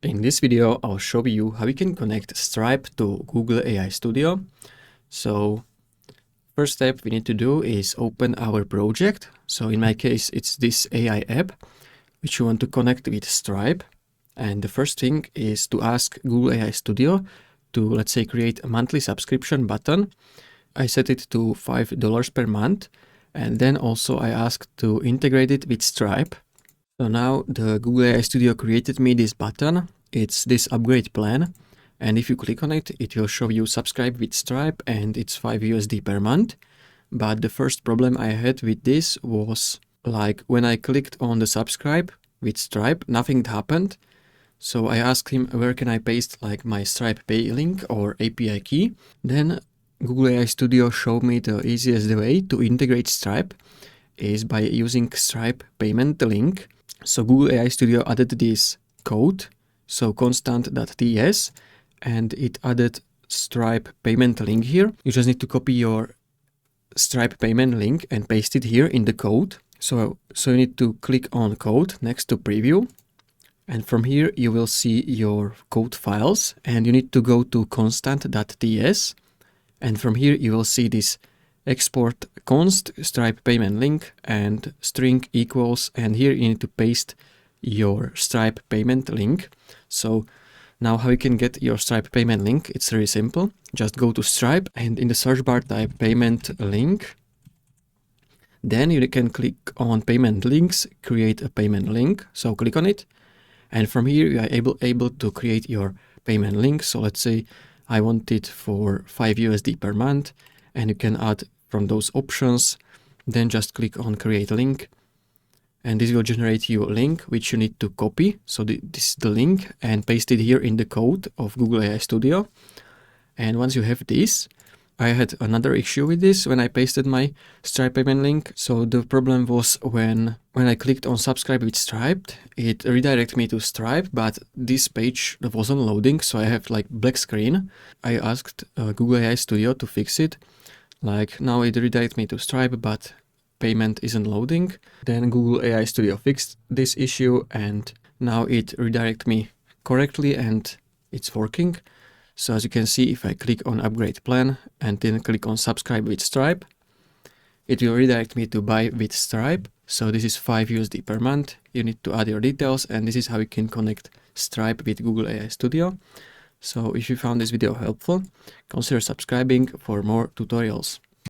In this video, I'll show you how you can connect Stripe to Google AI Studio. So first step we need to do is open our project. So in my case, it's this AI app, which you want to connect with Stripe. And the first thing is to ask Google AI Studio to, let's say, create a monthly subscription button. I set it to $5 per month. And then also I asked to integrate it with Stripe. So now the Google AI Studio created me this button. It's this upgrade plan. And if you click on it, it will show you subscribe with Stripe and it's $5 per month. But the first problem I had with this was like when I clicked on the subscribe with Stripe, nothing happened. So I asked him where can I paste like my Stripe Pay link or API key. Then Google AI Studio showed me the easiest way to integrate Stripe is by using Stripe payment link. So Google AI Studio added this code, so constant.ts, and it added Stripe payment link here. You just need to copy your Stripe payment link and paste it here in the code. So you need to click on code next to preview. And from here you will see your code files and you need to go to constant.ts. And from here you will see this export const Stripe payment link and string equals, and here you need to paste your Stripe payment link. So now how you can get your Stripe payment link, it's very simple. Just go to Stripe and in the search bar type payment link. Then you can click on payment links, create a payment link. So click on it. And from here you are able to create your payment link. So let's say I want it for $5 per month, and you can add from those options. Then just click on create link. And this will generate you a link which you need to copy. So this is the link, and paste it here in the code of Google AI Studio. And once you have this, I had another issue with this when I pasted my Stripe payment link. So the problem was when I clicked on subscribe with Stripe, it redirected me to Stripe, but this page wasn't loading. So I have like black screen. I asked Google AI Studio to fix it. Like now it redirects me to Stripe, but payment isn't loading. Then Google AI Studio fixed this issue and now it redirects me correctly and it's working. So as you can see, if I click on upgrade plan and then click on subscribe with Stripe, it will redirect me to buy with Stripe. So this is $5 per month. You need to add your details, and this is how you can connect Stripe with Google AI Studio. So if you found this video helpful, consider subscribing for more tutorials.